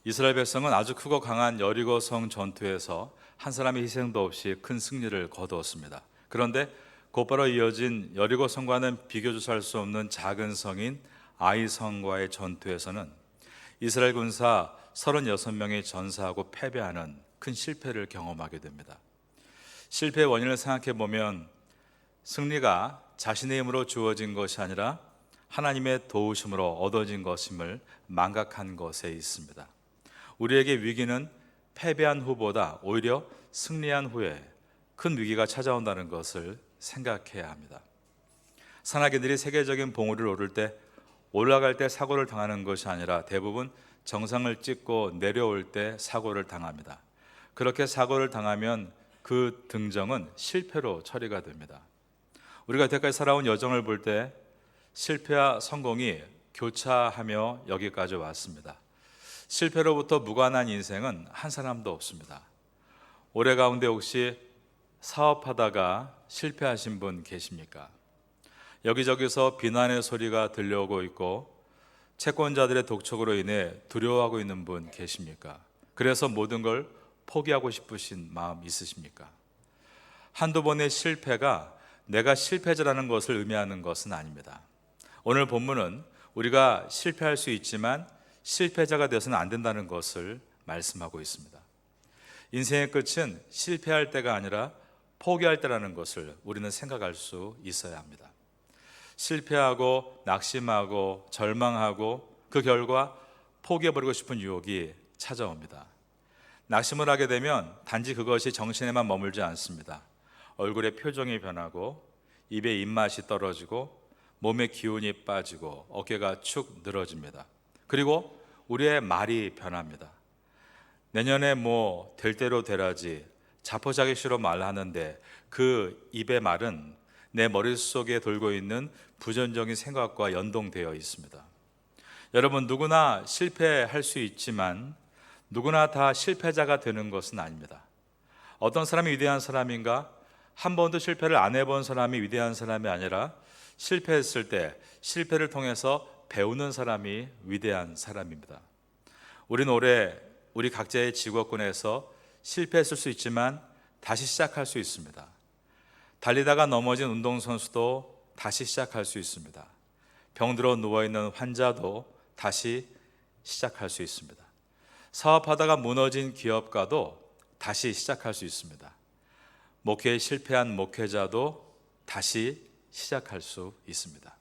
이스라엘 백성은 아주 크고 강한 여리고성 전투에서 한 사람의 희생도 없이 큰 승리를 거두었습니다. 그런데 곧바로 이어진 여리고성과는 비교조차 할 수 없는 작은 성인 아이성과의 전투에서는 이스라엘 군사 36명이 전사하고 패배하는 큰 실패를 경험하게 됩니다. 실패의 원인을 생각해 보면 승리가 자신의 힘으로 주어진 것이 아니라 하나님의 도우심으로 얻어진 것임을 망각한 것에 있습니다. 우리에게 위기는 패배한 후보다 오히려 승리한 후에 큰 위기가 찾아온다는 것을 생각해야 합니다. 산악인들이 세계적인 봉우리를 오를 때 올라갈 때 사고를 당하는 것이 아니라 대부분 정상을 찍고 내려올 때 사고를 당합니다. 그렇게 사고를 당하면 그 등정은 실패로 처리가 됩니다. 우리가 여태까지 살아온 여정을 볼 때 실패와 성공이 교차하며 여기까지 왔습니다. 실패로부터 무관한 인생은 한 사람도 없습니다. 올해 가운데 혹시 사업하다가 실패하신 분 계십니까? 여기저기서 비난의 소리가 들려오고 있고 채권자들의 독촉으로 인해 두려워하고 있는 분 계십니까? 그래서 모든 걸 포기하고 싶으신 마음 있으십니까? 한두 번의 실패가 내가 실패자라는 것을 의미하는 것은 아닙니다. 오늘 본문은 우리가 실패할 수 있지만 실패자가 되어서는 안 된다는 것을 말씀하고 있습니다. 인생의 끝은 실패할 때가 아니라 포기할 때라는 것을 우리는 생각할 수 있어야 합니다. 실패하고 낙심하고 절망하고 그 결과 포기해버리고 싶은 유혹이 찾아옵니다. 낙심을 하게 되면 단지 그것이 정신에만 머물지 않습니다. 얼굴의 표정이 변하고 입의 입맛이 떨어지고 몸의 기운이 빠지고 어깨가 축 늘어집니다. 그리고 우리의 말이 변합니다. 내년에 뭐 될 대로 되라지 자포자기식으로 말하는데 그 입의 말은 내 머릿속에 돌고 있는 부정적인 생각과 연동되어 있습니다. 여러분, 누구나 실패할 수 있지만 누구나 다 실패자가 되는 것은 아닙니다. 어떤 사람이 위대한 사람인가? 한 번도 실패를 안 해본 사람이 위대한 사람이 아니라 실패했을 때 실패를 통해서 배우는 사람이 위대한 사람입니다. 우리는 올해 우리 각자의 직업군에서 실패했을 수 있지만 다시 시작할 수 있습니다. 달리다가 넘어진 운동선수도 다시 시작할 수 있습니다. 병들어 누워있는 환자도 다시 시작할 수 있습니다. 사업하다가 무너진 기업가도 다시 시작할 수 있습니다. 목회에 실패한 목회자도 다시 시작할 수 있습니다.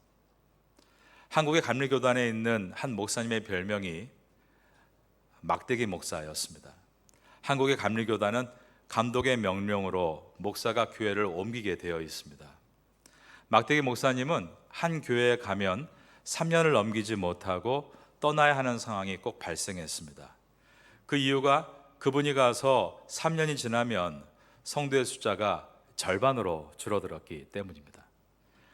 한국의 감리교단에 있는 한 목사님의 별명이 막대기 목사였습니다. 한국의 감리교단은 감독의 명령으로 목사가 교회를 옮기게 되어 있습니다. 막대기 목사님은 한 교회에 가면 3년을 넘기지 못하고 떠나야 하는 상황이 꼭 발생했습니다. 그 이유가 그분이 가서 3년이 지나면 성도의 숫자가 절반으로 줄어들었기 때문입니다.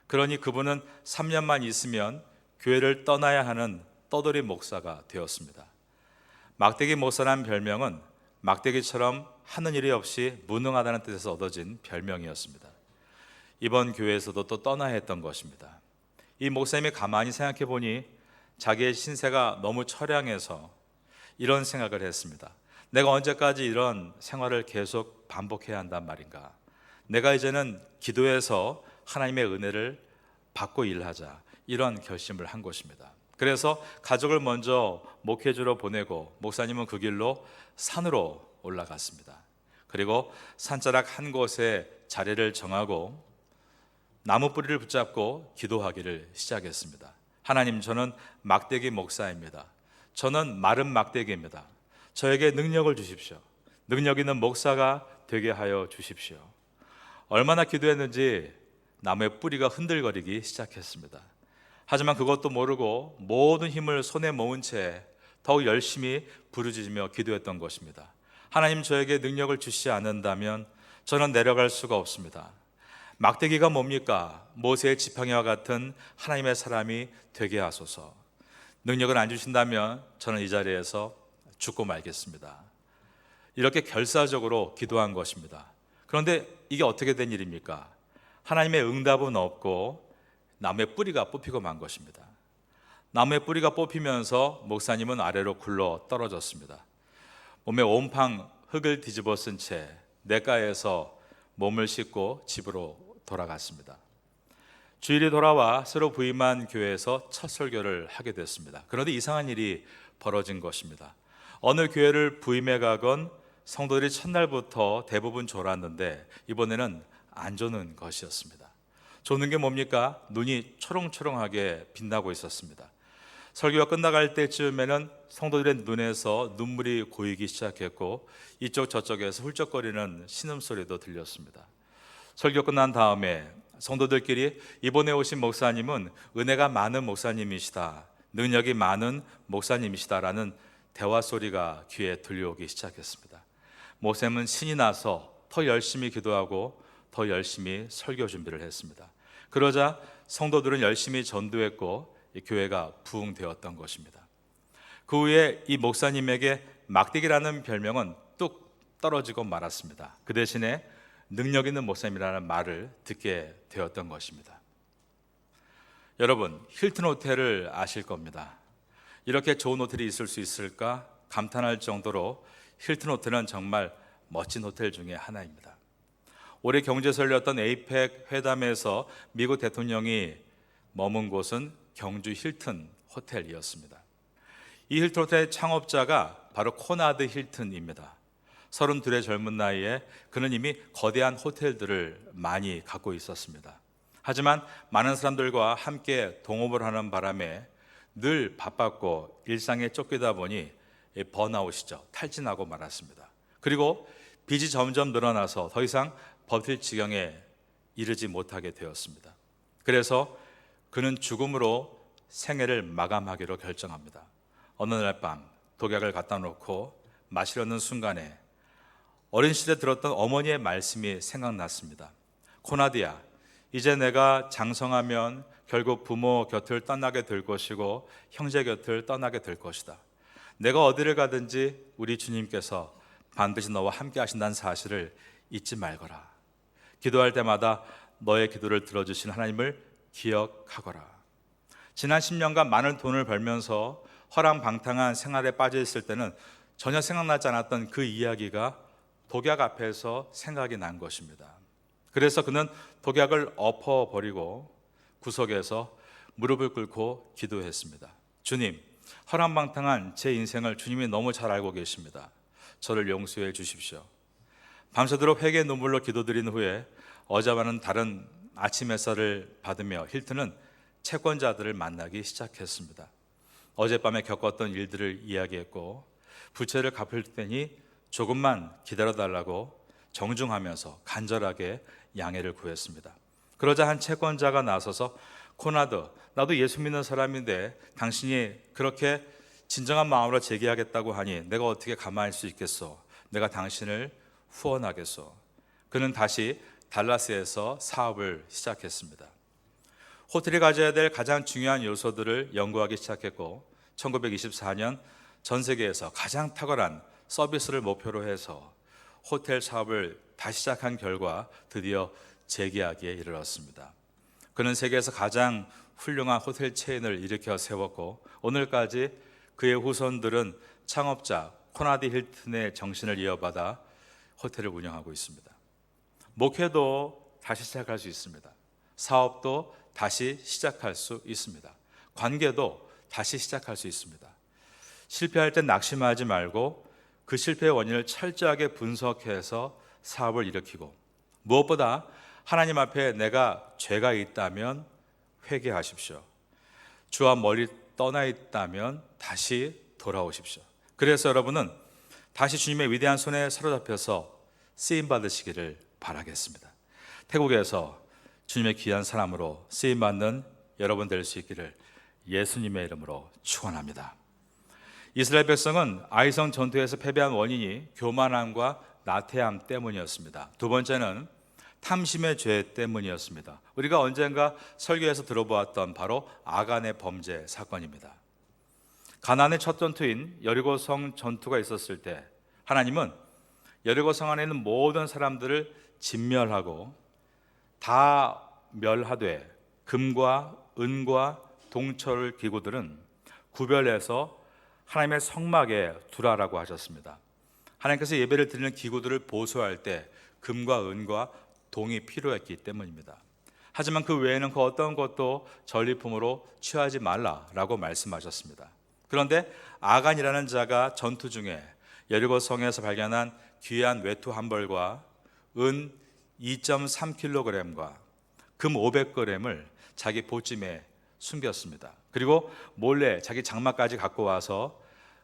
그러니 그분은 3년만 있으면 교회를 떠나야 하는 떠돌이 목사가 되었습니다. 막대기 목사라는 별명은 막대기처럼 하는 일이 없이 무능하다는 뜻에서 얻어진 별명이었습니다. 이번 교회에서도 또 떠나야 했던 것입니다. 이 목사님이 가만히 생각해 보니 자기의 신세가 너무 처량해서 이런 생각을 했습니다. 내가 언제까지 이런 생활을 계속 반복해야 한단 말인가? 내가 이제는 기도해서 하나님의 은혜를 받고 일하자, 이런 결심을 한 것입니다. 그래서 가족을 먼저 목회주로 보내고 목사님은 그 길로 산으로 올라갔습니다. 그리고 산자락 한 곳에 자리를 정하고 나무 뿌리를 붙잡고 기도하기를 시작했습니다. 하나님, 저는 막대기 목사입니다. 저는 마른 막대기입니다. 저에게 능력을 주십시오. 능력 있는 목사가 되게 하여 주십시오. 얼마나 기도했는지 나무의 뿌리가 흔들거리기 시작했습니다. 하지만 그것도 모르고 모든 힘을 손에 모은 채 더욱 열심히 부르짖으며 기도했던 것입니다. 하나님, 저에게 능력을 주시지 않는다면 저는 내려갈 수가 없습니다. 막대기가 뭡니까? 모세의 지팡이와 같은 하나님의 사람이 되게 하소서. 능력을 안 주신다면 저는 이 자리에서 죽고 말겠습니다. 이렇게 결사적으로 기도한 것입니다. 그런데 이게 어떻게 된 일입니까? 하나님의 응답은 없고 나무의 뿌리가 뽑히고 만 것입니다. 나무의 뿌리가 뽑히면서 목사님은 아래로 굴러 떨어졌습니다. 몸에 온팡 흙을 뒤집어 쓴 채 냇가에서 몸을 씻고 집으로 돌아갔습니다. 주일이 돌아와 새로 부임한 교회에서 첫 설교를 하게 됐습니다. 그런데 이상한 일이 벌어진 것입니다. 어느 교회를 부임해 가건 성도들이 첫날부터 대부분 졸았는데 이번에는 안 조는 것이었습니다. 조는 게 뭡니까? 눈이 초롱초롱하게 빛나고 있었습니다. 설교가 끝나갈 때쯤에는 성도들의 눈에서 눈물이 고이기 시작했고 이쪽 저쪽에서 훌쩍거리는 신음소리도 들렸습니다. 설교 끝난 다음에 성도들끼리 이번에 오신 목사님은 은혜가 많은 목사님이시다, 능력이 많은 목사님이시다라는 대화 소리가 귀에 들려오기 시작했습니다. 목사님은 신이 나서 더 열심히 기도하고 더 열심히 설교 준비를 했습니다. 그러자 성도들은 열심히 전도했고 이 교회가 부흥되었던 것입니다. 그 후에 이 목사님에게 막대기라는 별명은 뚝 떨어지고 말았습니다. 그 대신에 능력 있는 목사님이라는 말을 듣게 되었던 것입니다. 여러분, 힐튼 호텔을 아실 겁니다. 이렇게 좋은 호텔이 있을 수 있을까 감탄할 정도로 힐튼 호텔은 정말 멋진 호텔 중에 하나입니다. 올해 경제에서 열렸던 에이펙 회담에서 미국 대통령이 머문 곳은 경주 힐튼 호텔이었습니다. 이 힐튼 호텔의 창업자가 바로 코나드 힐튼입니다. 32의 젊은 나이에 그는 이미 거대한 호텔들을 많이 갖고 있었습니다. 하지만 많은 사람들과 함께 동업을 하는 바람에 늘 바빴고 일상에 쫓기다 보니 번아웃이죠. 탈진하고 말았습니다. 그리고 빚이 점점 늘어나서 더 이상 버틸 지경에 이르지 못하게 되었습니다. 그래서 그는 죽음으로 생애를 마감하기로 결정합니다. 어느 날 밤 독약을 갖다 놓고 마시려는 순간에 어린 시절에 들었던 어머니의 말씀이 생각났습니다. 코나드야, 이제 내가 장성하면 결국 부모 곁을 떠나게 될 것이고 형제 곁을 떠나게 될 것이다. 내가 어디를 가든지 우리 주님께서 반드시 너와 함께 하신다는 사실을 잊지 말거라. 기도할 때마다 너의 기도를 들어주신 하나님을 기억하거라. 지난 10년간 많은 돈을 벌면서 허랑방탕한 생활에 빠져 있을 때는 전혀 생각나지 않았던 그 이야기가 독약 앞에서 생각이 난 것입니다. 그래서 그는 독약을 엎어버리고 구석에서 무릎을 꿇고 기도했습니다. 주님, 허랑방탕한 제 인생을 주님이 너무 잘 알고 계십니다. 저를 용서해 주십시오. 밤새도록 회개의 눈물로 기도드린 후에 어제와는 다른 아침 햇살을 받으며 힐튼은 채권자들을 만나기 시작했습니다. 어젯밤에 겪었던 일들을 이야기했고 부채를 갚을 테니 조금만 기다려달라고 정중하면서 간절하게 양해를 구했습니다. 그러자 한 채권자가 나서서 코나드, 나도 예수 믿는 사람인데 당신이 그렇게 진정한 마음으로 제기하겠다고 하니 내가 어떻게 가만히 있을 수 있겠소? 내가 당신을 후원하겠소. 그는 다시 달라스에서 사업을 시작했습니다. 호텔이 가져야 될 가장 중요한 요소들을 연구하기 시작했고 1924년 전 세계에서 가장 탁월한 서비스를 목표로 해서 호텔 사업을 다시 시작한 결과 드디어 재계약에 이르렀습니다. 그는 세계에서 가장 훌륭한 호텔 체인을 일으켜 세웠고 오늘까지 그의 후손들은 창업자 코나드 힐튼의 정신을 이어받아 호텔을 운영하고 있습니다. 목회도 다시 시작할 수 있습니다. 사업도 다시 시작할 수 있습니다. 관계도 다시 시작할 수 있습니다. 실패할 땐 낙심하지 말고 그 실패의 원인을 철저하게 분석해서 사업을 일으키고 무엇보다 하나님 앞에 내가 죄가 있다면 회개하십시오. 주와 멀리 떠나 있다면 다시 돌아오십시오. 그래서 여러분은 다시 주님의 위대한 손에 사로잡혀서 쓰임받으시기를 바라겠습니다. 태국에서 주님의 귀한 사람으로 쓰임받는 여러분 될 수 있기를 예수님의 이름으로 축원합니다. 이스라엘 백성은 아이성 전투에서 패배한 원인이 교만함과 나태함 때문이었습니다. 두 번째는 탐심의 죄 때문이었습니다. 우리가 언젠가 설교에서 들어보았던 바로 아간의 범죄 사건입니다. 가나안의 첫 전투인 여리고성 전투가 있었을 때 하나님은 여리고성 안에 있는 모든 사람들을 진멸하고 다 멸하되 금과 은과 동철 기구들은 구별해서 하나님의 성막에 두라라고 하셨습니다. 하나님께서 예배를 드리는 기구들을 보수할 때 금과 은과 동이 필요했기 때문입니다. 하지만 그 외에는 그 어떤 것도 전리품으로 취하지 말라라고 말씀하셨습니다. 그런데 아간이라는 자가 전투 중에 여리고 성에서 발견한 귀한 외투 한 벌과 은 2.3kg과 금 500g을 자기 보찜에 숨겼습니다. 그리고 몰래 자기 장막까지 갖고 와서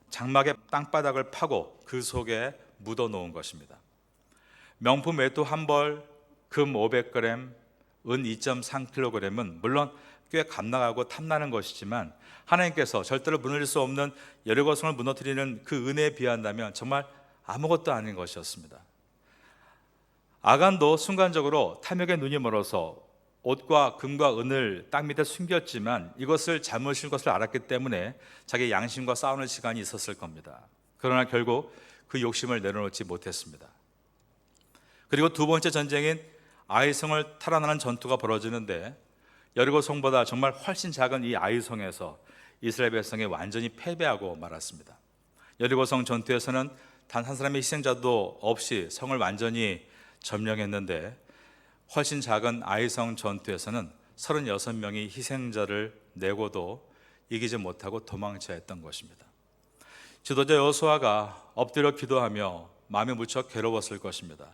장막의 땅바닥을 파고 그 속에 묻어 놓은 것입니다. 명품 외투 한 벌, 금 500g, 은 2.3kg은 물론 꽤 값나가고 탐나는 것이지만 하나님께서 절대로 무너질 수 없는 여리고성을 무너뜨리는 그 은혜에 비한다면 정말 아무것도 아닌 것이었습니다. 아간도 순간적으로 탐욕의 눈이 멀어서 옷과 금과 은을 땅 밑에 숨겼지만 이것을 잘못인 것을 알았기 때문에 자기 양심과 싸우는 시간이 있었을 겁니다. 그러나 결국 그 욕심을 내려놓지 못했습니다. 그리고 두 번째 전쟁인 아이성을 탈환하는 전투가 벌어지는데 여리고 성보다 정말 훨씬 작은 이 아이성에서 이스라엘 백성이 완전히 패배하고 말았습니다. 여리고 성 전투에서는 단 한 사람의 희생자도 없이 성을 완전히 점령했는데 훨씬 작은 아이성 전투에서는 36명이 희생자를 내고도 이기지 못하고 도망쳐야 했던 것입니다. 지도자 여호수아가 엎드려 기도하며 마음이 무척 괴로웠을 것입니다.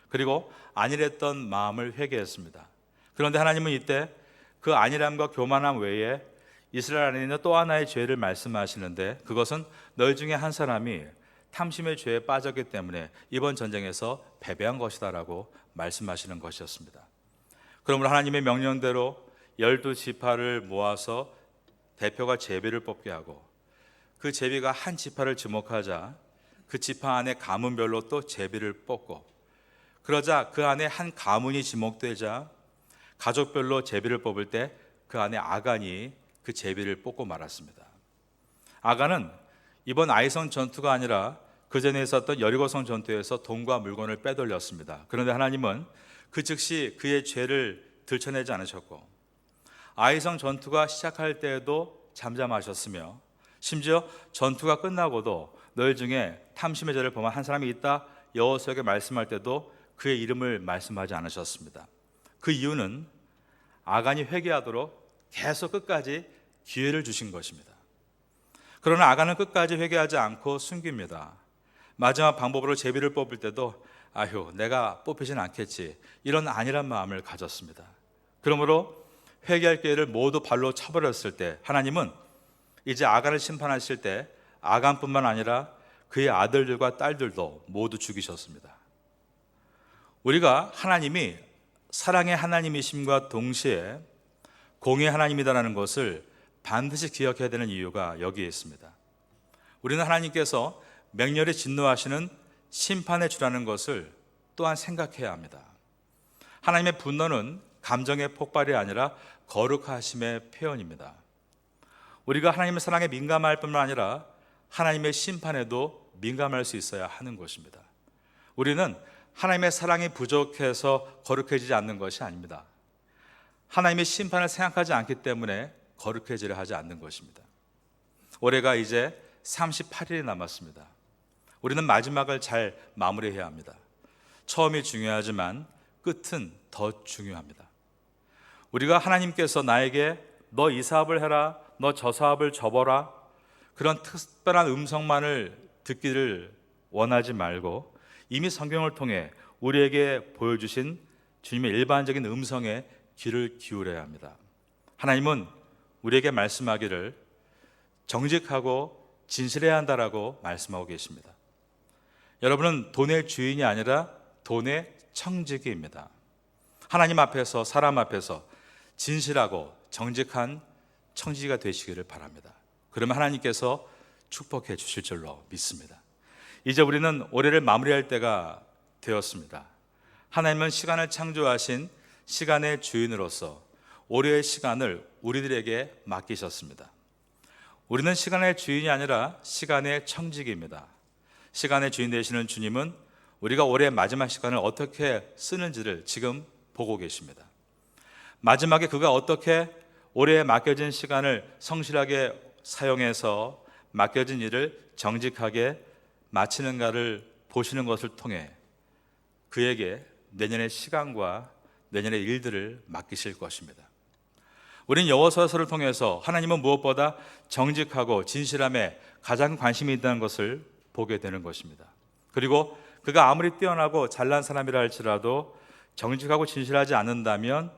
그리고 안일했던 마음을 회개했습니다. 그런데 하나님은 이때 그 안일함과 교만함 외에 이스라엘 안에 있는 또 하나의 죄를 말씀하시는데 그것은 너희 중에 한 사람이 탐심의 죄에 빠졌기 때문에 이번 전쟁에서 패배한 것이다라고 말씀하시는 것이었습니다. 그러므로 하나님의 명령대로 12지파를 모아서 대표가 제비를 뽑게 하고 그 제비가 한 지파를 지목하자 그 지파 안에 가문별로 또 제비를 뽑고 그러자 그 안에 한 가문이 지목되자 가족별로 제비를 뽑을 때 그 안에 아간이 그 제비를 뽑고 말았습니다. 아간은 이번 아이성 전투가 아니라 그 전에 있었던 여리고성 전투에서 돈과 물건을 빼돌렸습니다. 그런데 하나님은 그 즉시 그의 죄를 들춰내지 않으셨고 아이성 전투가 시작할 때에도 잠잠하셨으며 심지어 전투가 끝나고도 너희 중에 탐심의 죄를 범한 한 사람이 있다 여호수아에게 말씀할 때도 그의 이름을 말씀하지 않으셨습니다. 그 이유는 아간이 회개하도록 계속 끝까지 기회를 주신 것입니다. 그러나 아간은 끝까지 회개하지 않고 숨깁니다. 마지막 방법으로 제비를 뽑을 때도 아휴 내가 뽑히진 않겠지 이런 안일한 마음을 가졌습니다. 그러므로 회개할 기회를 모두 발로 쳐버렸을 때 하나님은 이제 아간을 심판하실 때 아간뿐만 아니라 그의 아들들과 딸들도 모두 죽이셨습니다. 우리가 하나님이 사랑의 하나님이심과 동시에 공의 하나님이다라는 것을 반드시 기억해야 되는 이유가 여기에 있습니다. 우리는 하나님께서 맹렬히 진노하시는 심판의 주라는 것을 또한 생각해야 합니다. 하나님의 분노는 감정의 폭발이 아니라 거룩하심의 표현입니다. 우리가 하나님의 사랑에 민감할 뿐만 아니라 하나님의 심판에도 민감할 수 있어야 하는 것입니다. 우리는 하나님의 사랑이 부족해서 거룩해지지 않는 것이 아닙니다. 하나님의 심판을 생각하지 않기 때문에 거룩해지려 하지 않는 것입니다. 올해가 이제 38일이 남았습니다. 우리는 마지막을 잘 마무리해야 합니다. 처음이 중요하지만 끝은 더 중요합니다. 우리가 하나님께서 나에게 너 이 사업을 해라, 너 저 사업을 접어라 그런 특별한 음성만을 듣기를 원하지 말고 이미 성경을 통해 우리에게 보여주신 주님의 일반적인 음성에 귀를 기울여야 합니다. 하나님은 우리에게 말씀하기를 정직하고 진실해야 한다라고 말씀하고 계십니다. 여러분은 돈의 주인이 아니라 돈의 청지기입니다. 하나님 앞에서 사람 앞에서 진실하고 정직한 청지기가 되시기를 바랍니다. 그러면 하나님께서 축복해 주실 줄로 믿습니다. 이제 우리는 올해를 마무리할 때가 되었습니다. 하나님은 시간을 창조하신 시간의 주인으로서 올해의 시간을 우리들에게 맡기셨습니다. 우리는 시간의 주인이 아니라 시간의 청지기입니다. 시간의 주인 되시는 주님은 우리가 올해 마지막 시간을 어떻게 쓰는지를 지금 보고 계십니다. 마지막에 그가 어떻게 올해 맡겨진 시간을 성실하게 사용해서 맡겨진 일을 정직하게 마치는가를 보시는 것을 통해 그에게 내년의 시간과 내년의 일들을 맡기실 것입니다. 우린 여호수아서를 통해서 하나님은 무엇보다 정직하고 진실함에 가장 관심이 있다는 것을 보게 되는 것입니다. 그리고 그가 아무리 뛰어나고 잘난 사람이라 할지라도 정직하고 진실하지 않는다면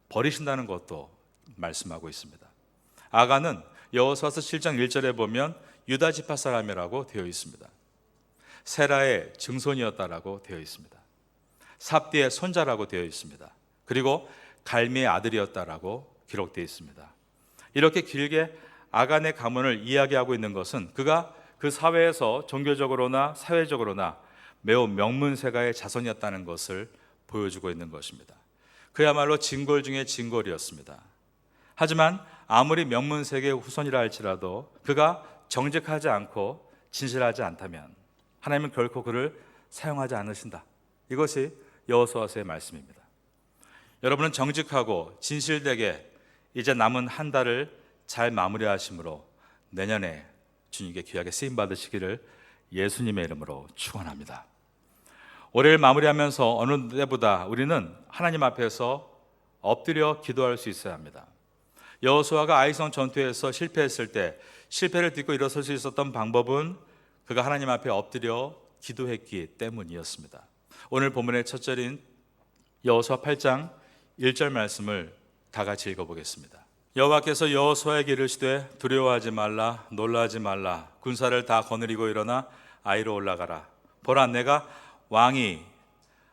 버리신다는 것도 말씀하고 있습니다. 아간은 여호수아서 7장 1절에 보면 유다 지파 사람이라고 되어 있습니다. 세라의 증손이었다라고 되어 있습니다. 삽디의 손자라고 되어 있습니다. 그리고 갈미의 아들이었다라고 기록되어 있습니다. 이렇게 길게 아간의 가문을 이야기하고 있는 것은 그가 그 사회에서 종교적으로나 사회적으로나 매우 명문세가의 자손이었다는 것을 보여주고 있는 것입니다. 그야말로 진골 중에 진골이었습니다. 하지만 아무리 명문세계의 후손이라 할지라도 그가 정직하지 않고 진실하지 않다면 하나님은 결코 그를 사용하지 않으신다. 이것이 여호수아서의 말씀입니다. 여러분은 정직하고 진실되게 이제 남은 한 달을 잘 마무리하심으로 내년에 주님께 귀하게 쓰임 받으시기를 예수님의 이름으로 축원합니다. 올해를 마무리하면서 어느 때보다 우리는 하나님 앞에서 엎드려 기도할 수 있어야 합니다. 여호수아가 아이성 전투에서 실패했을 때 실패를 딛고 일어설 수 있었던 방법은 그가 하나님 앞에 엎드려 기도했기 때문이었습니다. 오늘 본문의 첫 절인 여호수아 8장 1절 말씀을 다 같이 읽어보겠습니다. 여호와께서 여호수아에게 이르시되 두려워하지 말라 놀라지 말라 군사를 다 거느리고 일어나 아이로 올라가라. 보라 내가 왕이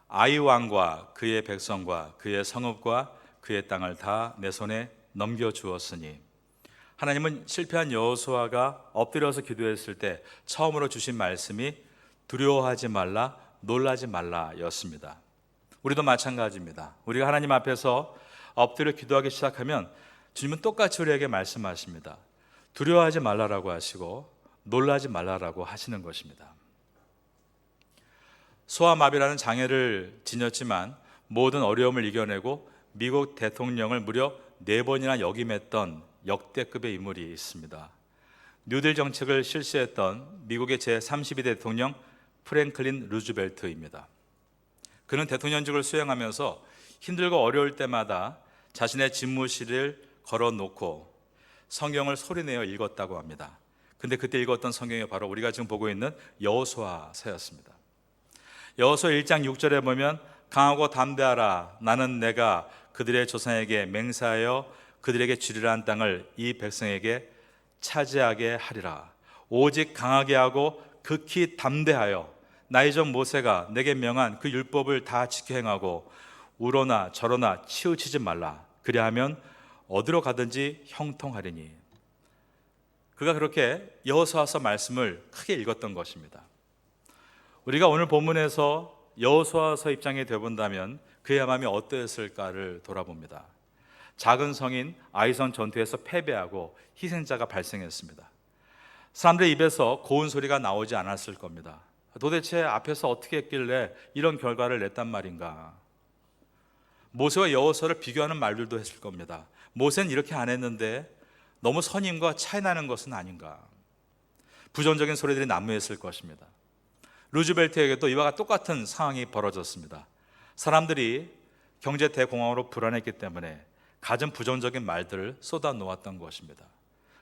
아이 왕과 그의 백성과 그의 성읍과 그의 땅을 다 내 손에 넘겨주었으니. 하나님은 실패한 여호수아가 엎드려서 기도했을 때 처음으로 주신 말씀이 두려워하지 말라 놀라지 말라 였습니다. 우리도 마찬가지입니다. 우리가 하나님 앞에서 엎드려 기도하기 시작하면 주님은 똑같이 우리에게 말씀하십니다. 두려워하지 말라라고 하시고 놀라지 말라라고 하시는 것입니다. 소아마비라는 장애를 지녔지만 모든 어려움을 이겨내고 미국 대통령을 무려 4번이나 역임했던 역대급의 인물이 있습니다. 뉴딜 정책을 실시했던 미국의 제32대 대통령 프랭클린 루즈벨트입니다. 그는 대통령직을 수행하면서 힘들고 어려울 때마다 자신의 집무실을 걸어놓고 성경을 소리내어 읽었다고 합니다. 근데 그때 읽었던 성경이 바로 우리가 지금 보고 있는 여호수아서였습니다. 여호수아 1장 6절에 보면 강하고 담대하라 나는 내가 그들의 조상에게 맹세하여 그들에게 주리라 한 땅을 이 백성에게 차지하게 하리라. 오직 강하게 하고 극히 담대하여 나의 종 모세가 내게 명한 그 율법을 다 지켜 행하고 우로나 저로나 치우치지 말라. 그리하면 어디로 가든지 형통하리니. 그가 그렇게 여호수아서 말씀을 크게 읽었던 것입니다. 우리가 오늘 본문에서 여호수아서 입장에 되본다면 그의 마음이 어떠했을까를 돌아봅니다. 작은 성인 아이성 전투에서 패배하고 희생자가 발생했습니다. 사람들의 입에서 고운 소리가 나오지 않았을 겁니다. 도대체 앞에서 어떻게 했길래 이런 결과를 냈단 말인가. 모세와 여호수아를 비교하는 말들도 했을 겁니다. 모세는 이렇게 안 했는데 너무 선임과 차이나는 것은 아닌가. 부정적인 소리들이 난무했을 것입니다. 루즈벨트에게도 이와 똑같은 상황이 벌어졌습니다. 사람들이 경제 대공황으로 불안했기 때문에 갖은 부정적인 말들을 쏟아놓았던 것입니다.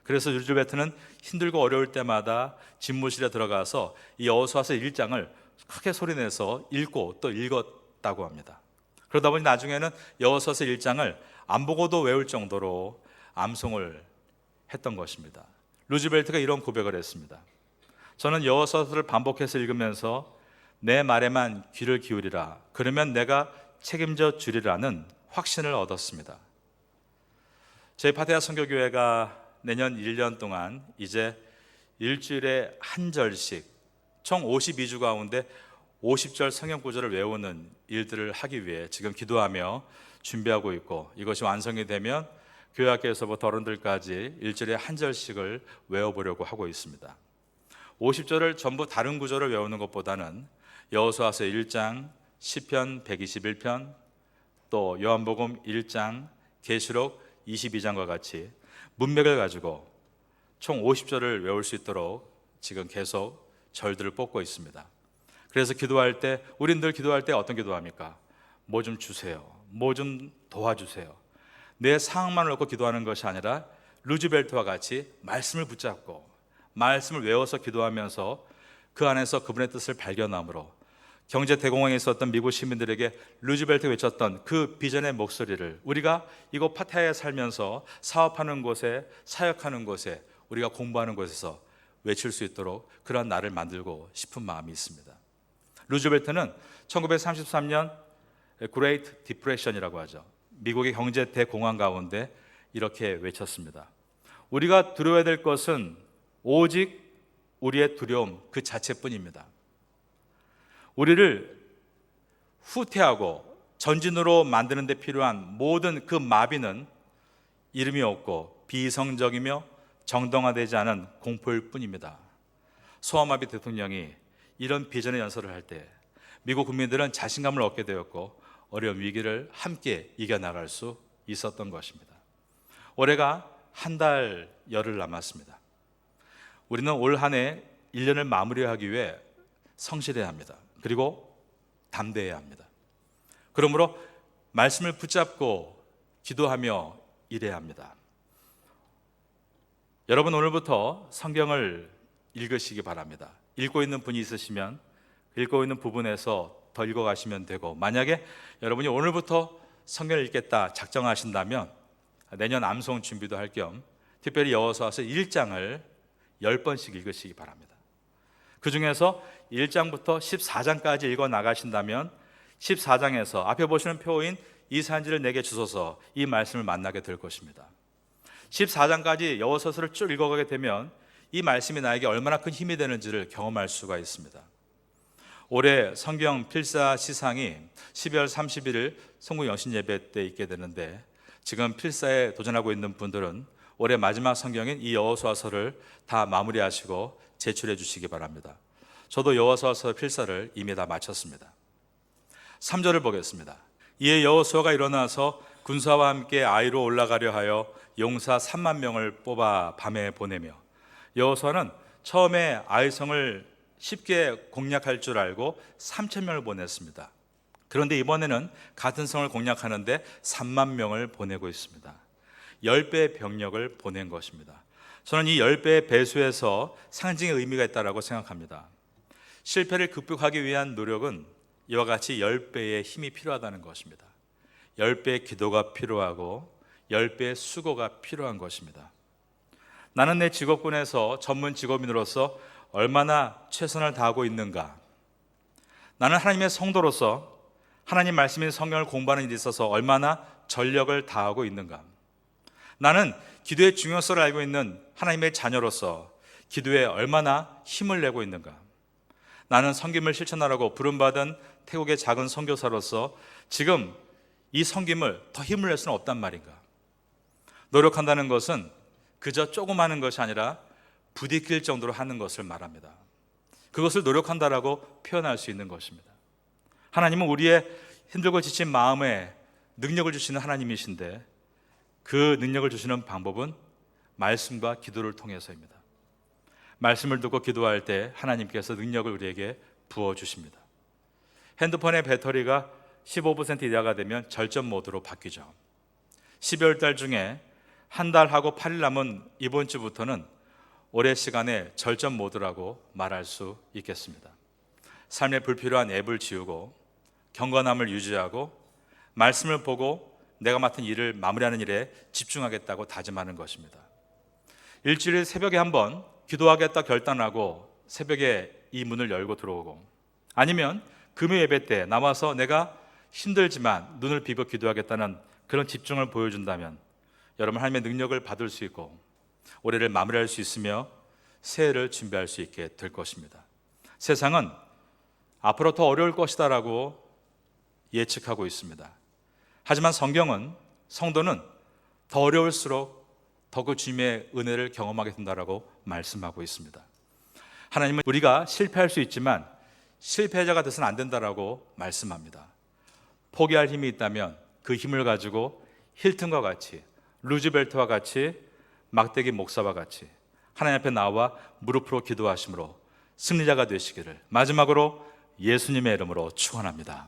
그래서 루즈벨트는 힘들고 어려울 때마다 집무실에 들어가서 이 여호수아서 1장을 크게 소리내서 읽고 또 읽었다고 합니다. 그러다 보니 나중에는 여호수아서 1장을 안 보고도 외울 정도로 암송을 했던 것입니다. 루즈벨트가 이런 고백을 했습니다. 저는 여호수아서를 반복해서 읽으면서 내 말에만 귀를 기울이라 그러면 내가 책임져 주리라는 확신을 얻었습니다. 저희 파테아 선교교회가 내년 1년 동안 이제 일주일에 한 절씩 총 52주 가운데 50절 성경 구절을 외우는 일들을 하기 위해 지금 기도하며 준비하고 있고, 이것이 완성이 되면 교회 학교에서부터 어른들까지 일주일에 한 절씩을 외워보려고 하고 있습니다. 50절을 전부 다른 구절을 외우는 것보다는 여호수아서 1장, 시편 121편, 또 요한복음 1장, 계시록 22장과 같이 문맥을 가지고 총 50절을 외울 수 있도록 지금 계속 절들을 뽑고 있습니다. 그래서 기도할 때, 우린 기도할 때 어떤 기도합니까? 뭐 좀 주세요, 뭐 좀 도와주세요. 내 상황만을 놓고 기도하는 것이 아니라 루즈벨트와 같이 말씀을 붙잡고 말씀을 외워서 기도하면서 그 안에서 그분의 뜻을 발견함으로 경제 대공황에 있었던 미국 시민들에게 루즈벨트 외쳤던 그 비전의 목소리를 우리가 이곳 파타야에 살면서 사업하는 곳에, 사역하는 곳에, 우리가 공부하는 곳에서 외칠 수 있도록 그런 날을 만들고 싶은 마음이 있습니다. 루즈벨트는 1933년 Great Depression이라고 하죠. 미국의 경제 대공황 가운데 이렇게 외쳤습니다. 우리가 두려워야 될 것은 오직 우리의 두려움 그 자체뿐입니다. 우리를 후퇴하고 전진으로 만드는 데 필요한 모든 그 마비는 이름이 없고 비이성적이며 정당화되지 않은 공포일 뿐입니다. 소아마비 대통령이 이런 비전의 연설을 할 때 미국 국민들은 자신감을 얻게 되었고 어려운 위기를 함께 이겨나갈 수 있었던 것입니다. 올해가 한 달 열흘 남았습니다. 우리는 올 한 해 1년을 마무리하기 위해 성실해야 합니다. 그리고 담대해야 합니다. 그러므로 말씀을 붙잡고 기도하며 일해야 합니다. 여러분 오늘부터 성경을 읽으시기 바랍니다. 읽고 있는 분이 있으시면 읽고 있는 부분에서 더 읽어가시면 되고, 만약에 여러분이 오늘부터 성경을 읽겠다 작정하신다면 내년 암송 준비도 할 겸 특별히 여호수아서 1장을 10번씩 읽으시기 바랍니다. 그 중에서 1장부터 14장까지 읽어 나가신다면 14장에서 앞에 보시는 표인 이 산지를 내게 주소서, 이 말씀을 만나게 될 것입니다. 14장까지 여호수아서를 쭉 읽어가게 되면 이 말씀이 나에게 얼마나 큰 힘이 되는지를 경험할 수가 있습니다. 올해 성경 필사 시상이 12월 31일 성국 영신 예배 때 있게 되는데, 지금 필사에 도전하고 있는 분들은 올해 마지막 성경인 이 여호수아서를 다 마무리하시고 제출해 주시기 바랍니다. 저도 여호수아서 필사를 이미 다 마쳤습니다. 3절을 보겠습니다. 이에 여호수아가 일어나서 군사와 함께 아이로 올라가려 하여 용사 3만 명을 뽑아 밤에 보내며, 여호수아는 처음에 아이성을 쉽게 공략할 줄 알고 3천 명을 보냈습니다. 그런데 이번에는 같은 성을 공략하는데 3만 명을 보내고 있습니다. 10배의 병력을 보낸 것입니다. 저는 이 10배의 배수에서 상징의 의미가 있다고 생각합니다. 실패를 극복하기 위한 노력은 이와 같이 10배의 힘이 필요하다는 것입니다. 10배의 기도가 필요하고 10배의 수고가 필요한 것입니다. 나는 내 직업군에서 전문 직업인으로서 얼마나 최선을 다하고 있는가? 나는 하나님의 성도로서 하나님 말씀인 성경을 공부하는 일에 있어서 얼마나 전력을 다하고 있는가? 나는 기도의 중요성을 알고 있는 하나님의 자녀로서 기도에 얼마나 힘을 내고 있는가? 나는 섬김을 실천하라고 부름받은 태국의 작은 선교사로서 지금 이 섬김을 더 힘을 낼 수는 없단 말인가? 노력한다는 것은 그저 조금 하는 것이 아니라 부딪힐 정도로 하는 것을 말합니다. 그것을 노력한다라고 표현할 수 있는 것입니다. 하나님은 우리의 힘들고 지친 마음에 능력을 주시는 하나님이신데, 그 능력을 주시는 방법은 말씀과 기도를 통해서입니다. 말씀을 듣고 기도할 때 하나님께서 능력을 우리에게 부어주십니다. 핸드폰의 배터리가 15% 이하가 되면 절전 모드로 바뀌죠. 12월 달 중에 한 달하고 8일 남은 이번 주부터는 올해 시간에 절전 모드라고 말할 수 있겠습니다. 삶에 불필요한 앱을 지우고 경건함을 유지하고 말씀을 보고 내가 맡은 일을 마무리하는 일에 집중하겠다고 다짐하는 것입니다. 일주일 새벽에 한번 기도하겠다 결단하고 새벽에 이 문을 열고 들어오고, 아니면 금요 예배 때 나와서 내가 힘들지만 눈을 비벼 기도하겠다는 그런 집중을 보여준다면 여러분 하나님의 능력을 받을 수 있고 올해를 마무리할 수 있으며 새해를 준비할 수 있게 될 것입니다. 세상은 앞으로 더 어려울 것이다라고 예측하고 있습니다. 하지만 성경은, 성도는 더 어려울수록 더 그 주님의 은혜를 경험하게 된다라고 말씀하고 있습니다. 하나님은 우리가 실패할 수 있지만 실패자가 돼서는 안 된다라고 말씀합니다. 포기할 힘이 있다면 그 힘을 가지고 힐튼과 같이 루즈벨트와 같이, 막대기 목사와 같이 하나님 앞에 나와 무릎으로 기도하심으로 승리자가 되시기를 마지막으로 예수님의 이름으로 축원합니다.